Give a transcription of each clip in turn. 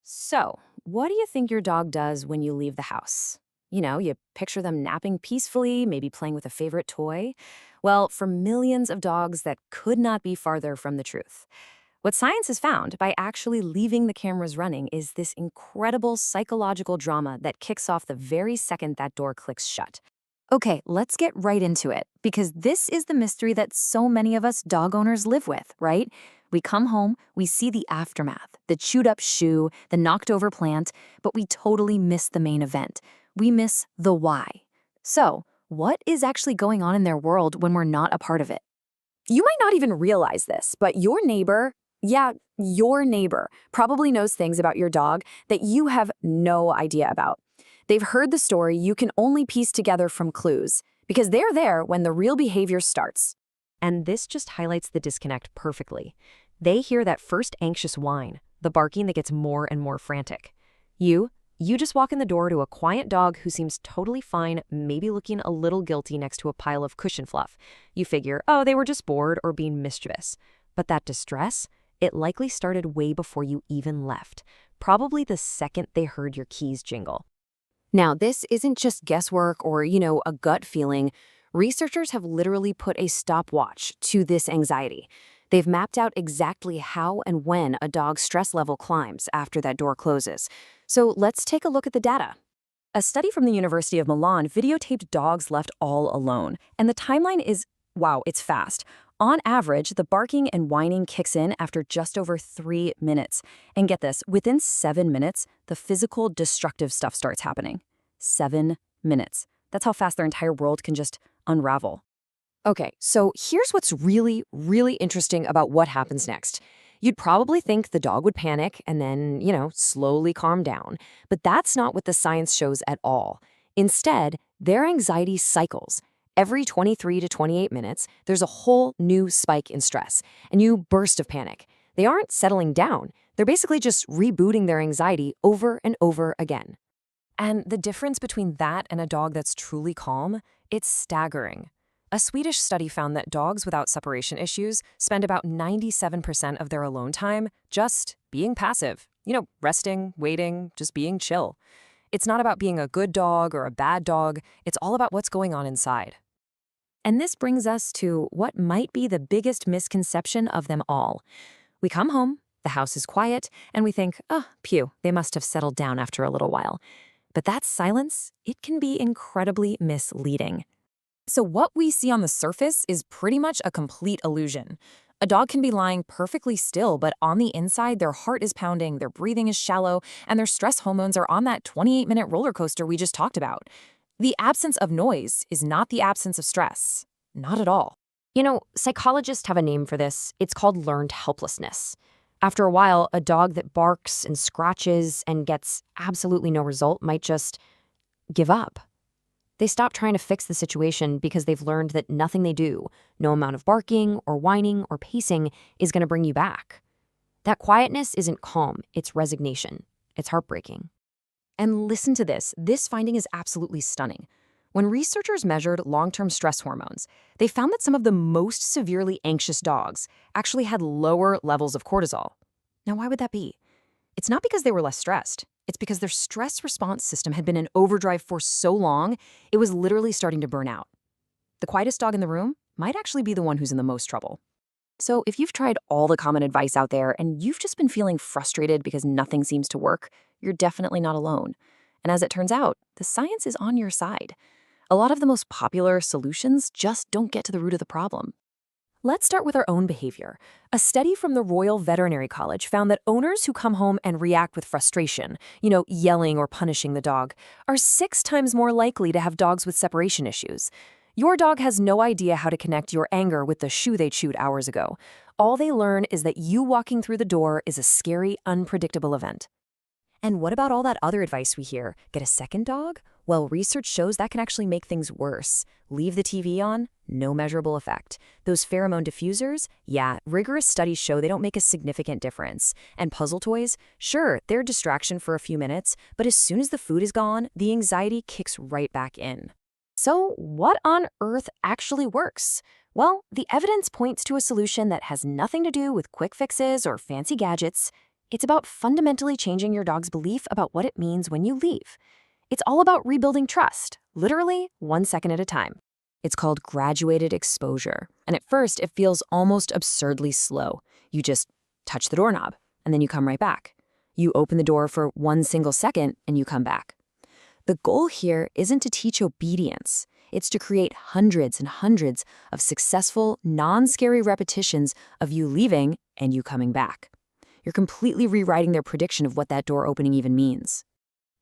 So, what do you think your dog does when you leave the house? You picture them napping peacefully, maybe playing with a favorite toy. Well, for millions of dogs, that could not be farther from the truth. What science has found by actually leaving the cameras running is this incredible psychological drama that kicks off the very second that door clicks shut. Okay, let's get right into it, because this is the mystery that so many of us dog owners live with, right? We come home, we see the aftermath, the chewed up shoe, the knocked over plant, but we totally miss the main event. We miss the why. So, what is actually going on in their world when we're not a part of it? You might not even realize this, but your neighbor, yeah, your neighbor, probably knows things about your dog that you have no idea about. They've heard the story you can only piece together from clues, because they're there when the real behavior starts. And this just highlights the disconnect perfectly. They hear that first anxious whine, the barking that gets more and more frantic. You just walk in the door to a quiet dog who seems totally fine, maybe looking a little guilty next to a pile of cushion fluff. You figure, oh, they were just bored or being mischievous. But that distress, it likely started way before you even left, probably the second they heard your keys jingle. Now, this isn't just guesswork or, a gut feeling. Researchers have literally put a stopwatch to this anxiety. They've mapped out exactly how and when a dog's stress level climbs after that door closes. So let's take a look at the data. A study from the University of Milan videotaped dogs left all alone, and the timeline is, wow, it's fast. On average, the barking and whining kicks in after just over 3 minutes. And get this, within 7 minutes, the physical destructive stuff starts happening. 7 minutes. That's how fast their entire world can just unravel. Okay, so here's what's really, really interesting about what happens next. You'd probably think the dog would panic and then, slowly calm down. But that's not what the science shows at all. Instead, their anxiety cycles. Every 23 to 28 minutes, there's a whole new spike in stress, a new burst of panic. They aren't settling down. They're basically just rebooting their anxiety over and over again. And the difference between that and a dog that's truly calm, it's staggering. A Swedish study found that dogs without separation issues spend about 97% of their alone time just being passive, resting, waiting, just being chill. It's not about being a good dog or a bad dog, it's all about what's going on inside. And this brings us to what might be the biggest misconception of them all. We come home, the house is quiet, and we think, phew, they must have settled down after a little while. But that silence, it can be incredibly misleading. So what we see on the surface is pretty much a complete illusion. A dog can be lying perfectly still, but on the inside, their heart is pounding, their breathing is shallow, and their stress hormones are on that 28-minute roller coaster we just talked about. The absence of noise is not the absence of stress. Not at all. Psychologists have a name for this. It's called learned helplessness. After a while, a dog that barks and scratches and gets absolutely no result might just give up. They stop trying to fix the situation because they've learned that nothing they do, no amount of barking or whining or pacing, is going to bring you back. That quietness isn't calm, it's resignation. It's heartbreaking. And listen to this. This finding is absolutely stunning. When researchers measured long-term stress hormones, they found that some of the most severely anxious dogs actually had lower levels of cortisol. Now, why would that be? It's not because they were less stressed. It's because their stress response system had been in overdrive for so long, it was literally starting to burn out. The quietest dog in the room might actually be the one who's in the most trouble. So if you've tried all the common advice out there and you've just been feeling frustrated because nothing seems to work, you're definitely not alone. And as it turns out, the science is on your side. A lot of the most popular solutions just don't get to the root of the problem. Let's start with our own behavior. A study from the Royal Veterinary College found that owners who come home and react with frustration, yelling or punishing the dog, are 6 times more likely to have dogs with separation issues. Your dog has no idea how to connect your anger with the shoe they chewed hours ago. All they learn is that you walking through the door is a scary, unpredictable event. And what about all that other advice we hear? Get a second dog? Well, research shows that can actually make things worse. Leave the TV on? No measurable effect. Those pheromone diffusers? Yeah, rigorous studies show they don't make a significant difference. And puzzle toys? Sure, they're a distraction for a few minutes, but as soon as the food is gone, the anxiety kicks right back in. So what on earth actually works? Well, the evidence points to a solution that has nothing to do with quick fixes or fancy gadgets. It's about fundamentally changing your dog's belief about what it means when you leave. It's all about rebuilding trust, literally 1 second at a time. It's called graduated exposure, and at first it feels almost absurdly slow. You just touch the doorknob, and then you come right back. You open the door for 1 single second, and you come back. The goal here isn't to teach obedience. It's to create hundreds and hundreds of successful, non-scary repetitions of you leaving and you coming back. You're completely rewriting their prediction of what that door opening even means.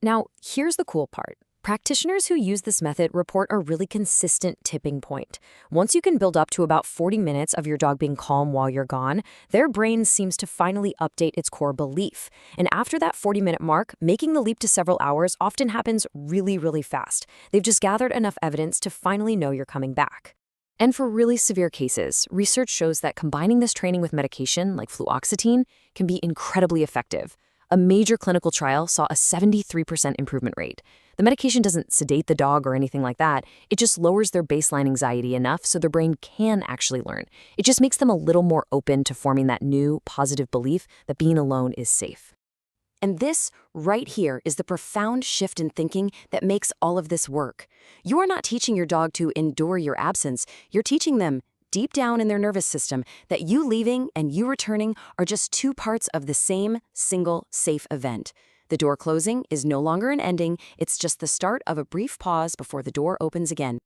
Now, here's the cool part. Practitioners who use this method report a really consistent tipping point. Once you can build up to about 40 minutes of your dog being calm while you're gone, their brain seems to finally update its core belief. And after that 40-minute mark, making the leap to several hours often happens really, really fast. They've just gathered enough evidence to finally know you're coming back. And for really severe cases, research shows that combining this training with medication, like fluoxetine, can be incredibly effective. A major clinical trial saw a 73% improvement rate. The medication doesn't sedate the dog or anything like that. It just lowers their baseline anxiety enough so their brain can actually learn. It just makes them a little more open to forming that new, positive belief that being alone is safe. And this, right here, is the profound shift in thinking that makes all of this work. You are not teaching your dog to endure your absence. You're teaching them, deep down in their nervous system, that you leaving and you returning are just two parts of the same single safe event. The door closing is no longer an ending, it's just the start of a brief pause before the door opens again.